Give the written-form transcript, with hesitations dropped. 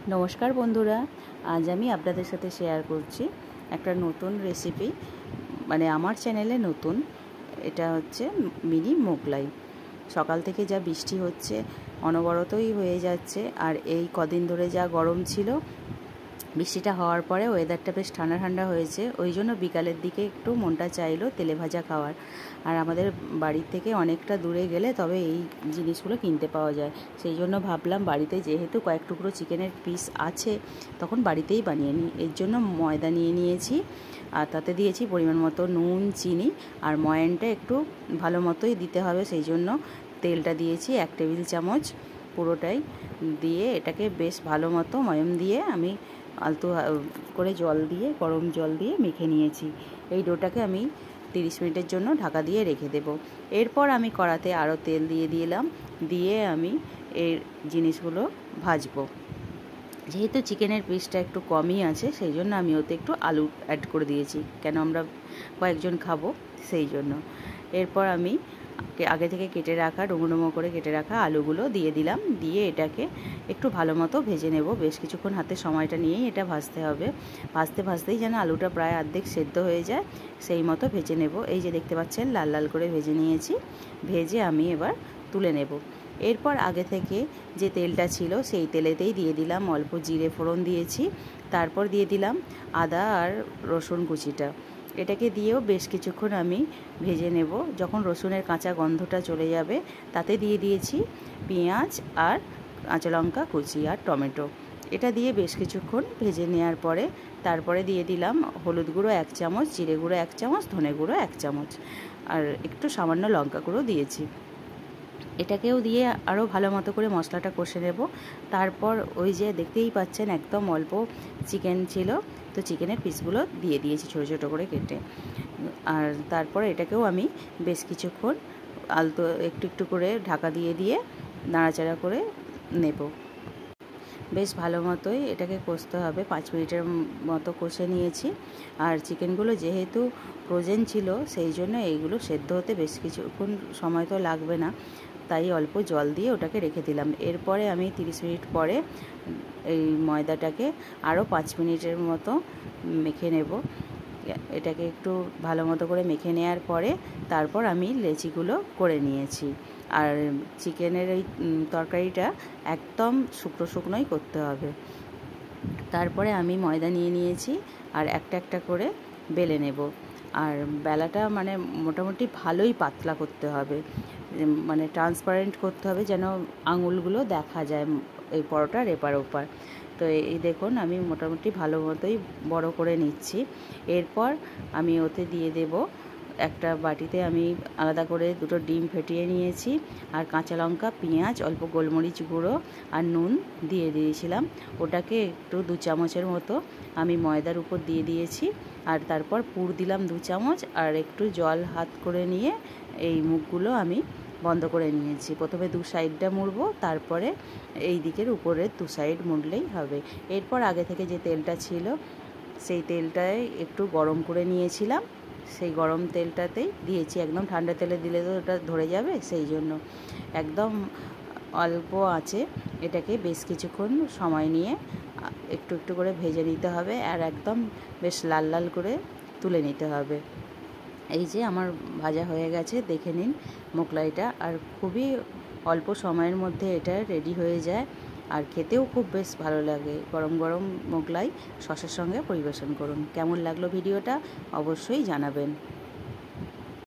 नमस्कार बंधुरा आज आमी आपनादेर साथे शेयर करছি একটা নতুন রেসিপি মানে আমার চ্যানেলে নতুন এটা হচ্ছে মিনি মোগলাই। সকাল থেকে যা বৃষ্টি হচ্ছে অনবরতই হয়ে যাচ্ছে আর এই কদিন ধরে যা গরম ছিল বৃষ্টিটা হওয়ার পরে ওয়েদারটা বেশ ঠান্ডা ঠান্ডা হয়েছে, ওই জন্য বিকালের দিকে একটু মনটা চাইলো তেলে ভাজা খাওয়ার। আর আমাদের বাড়ির থেকে অনেকটা দূরে গেলে তবে এই জিনিসগুলো কিনতে পাওয়া যায়, সেই জন্য ভাবলাম বাড়িতে যেহেতু কয়েক টুকরো চিকেনের পিস আছে তখন বাড়িতেই বানিয়ে নিই। এর জন্য ময়দা নিয়ে নিয়েছি আর তাতে দিয়েছি পরিমাণ মতো নুন, চিনি আর ময়ানটা একটু ভালো মতোই দিতে হবে, সেই জন্য তেলটা দিয়েছি 1 টেবিল চামচ পুরোটাই দিয়ে এটাকে বেশ ভালো মতো ময়াম দিয়ে আমি আলতো করে জল দিয়ে গরম জল দিয়ে মেখে নিয়েছি। এই ডোটাকে আমি 30 মিনিটের জন্য ঢাকা দিয়ে রেখে দেব। এরপর আমি কড়াতে আরও তেল দিয়ে দিলাম, দিয়ে আমি এই জিনিসগুলো ভাজবো। যেহেতু চিকেনের পিসটা একটু কমই আছে সেই জন্য আমি ওতে একটু আলু অ্যাড করে দিয়েছি, কেন আমরা কয়েকজন খাবো সেই জন্য। এরপর আমি আগে থেকে কেটে রাখা ডুমো ডুমো করে কেটে রাখা আলুগুলো দিয়ে দিলাম, দিয়ে এটাকে একটু ভালো মতো ভেজে নেব। বেশ কিছুক্ষণ হাতে সময়টা নিয়েই এটা ভাজতে হবে, ভাজতে ভাজতেই যেন আলুটা প্রায় অর্ধেক সেদ্ধ হয়ে যায় সেই মতো ভেজে নেব। এই যে দেখতে পাচ্ছেন লাল লাল করে ভেজে নিয়েছি, ভেজে আমি এবার তুলে নেব। এরপর আগে থেকে যে তেলটা ছিল সেই তেলেতেই দিয়ে দিলাম অল্প জিরে ফোড়ন দিয়েছি, তারপর দিয়ে দিলাম আদা আর রসুন কুচিটা। এটাকে দিয়েও বেশ কিছুক্ষণ আমি ভেজে নেব। যখন রসুনের কাঁচা গন্ধটা চলে যাবে তাতে দিয়ে দিয়েছি পেঁয়াজ আর কাঁচা লঙ্কা কুচি আর টমেটো। এটা দিয়ে বেশ কিছুক্ষণ ভেজে নেওয়ার পরে তারপরে দিয়ে দিলাম হলুদ গুঁড়ো 1 চামচ, জিরে গুঁড়ো 1 চামচ, ধনে গুঁড়ো 1 চামচ আর একটু সামান্য লঙ্কা গুঁড়ো দিয়েছি। এটাকেও দিয়ে আরও ভালো মতো করে মশলাটা কষে নেব। তারপর ওই যে দেখতেই পাচ্ছেন একদম অল্প চিকেন ছিল, তো চিকেনের পিসগুলো দিয়ে দিয়েছি ছোটো ছোটো করে কেটে। আর তারপর এটাকেও আমি বেশ কিছুক্ষণ আলতো একটু একটু করে ঢাকা দিয়ে দিয়ে নাড়াচাড়া করে নেব। বেশ ভালো মতোই এটাকে কষতে হবে, 5 মিনিটের মতো কষে নিয়েছি। আর চিকেনগুলো যেহেতু ফ্রোজেন ছিল সেই জন্য এইগুলো সেদ্ধ হতে বেশ কিছুক্ষণ সময় তো লাগবে না, তাই অল্প জল দিয়ে ওটাকে রেখে দিলাম। এরপরে আমি 30 মিনিট পরে এই ময়দাটাকে আরও 5 মিনিটের মতো মেখে নেব। এটাকে একটু ভালো মতো করে মেখে নেওয়ার পরে তারপর আমি লেচিগুলো করে নিয়েছি। আর চিকেনের এই তরকারিটা একদম শুকনো শুকনোই করতে হবে। তারপরে আমি ময়দা নিয়ে নিয়েছি আর একটা একটা করে বেলে নেব। আর বেলাটা মানে মোটামুটি ভালোই পাতলা করতে হবে, মানে ট্রান্সপারেন্ট করতে হবে যেন আঙুলগুলো দেখা যায় এই পরোটার এপার ওপার। তো এই দেখুন আমি মোটামুটি ভালো মতোই বড় করে নিচ্ছি। এরপর আমি ওতে দিয়ে দেব একটা বাটিতে আমি আলাদা করে 2টো ডিম ফেটিয়ে নিয়েছি আর কাঁচা লঙ্কা, পেঁয়াজ, অল্প গোলমরিচ গুঁড়ো আর নুন দিয়ে দিয়েছিলাম। ওটাকে একটু 2 চামচের মতো আমি ময়দার উপর দিয়ে দিয়েছি আর তারপর পুর দিলাম 2 চামচ আর একটু জল হাত করে নিয়ে এই মুখগুলো আমি বন্ধ করে নিয়েছি। প্রথমে 2 সাইডটা মুড়বো, তারপরে এই দিকের উপরের 2 সাইড মুড়লেই হবে। এরপর আগে থেকে যে তেলটা ছিল সেই তেলটায় একটু গরম করে নিয়েছিলাম, সেই গরম তেলটাতেই দিয়েছি। একদম ঠান্ডা তেলে দিলে তো ওটা ধরে যাবে, সেই জন্য একদম অল্প আঁচে এটাকে বেশ কিছুক্ষণ সময় নিয়ে একটু একটু করে ভেজে নিতে হবে আর একদম বেশ লাল লাল করে তুলে নিতে হবে। এই যে আমার ভাজা হয়ে গেছে, দেখে নিন মোগলাইটা। আর খুবই অল্প সময়ের মধ্যে এটা রেডি হয়ে যায় আর খেতেও খুব বেশ ভালো লাগে। গরম গরম মোগলাই সসের সঙ্গে পরিবেশন করুন। কেমন লাগলো ভিডিওটা অবশ্যই জানাবেন।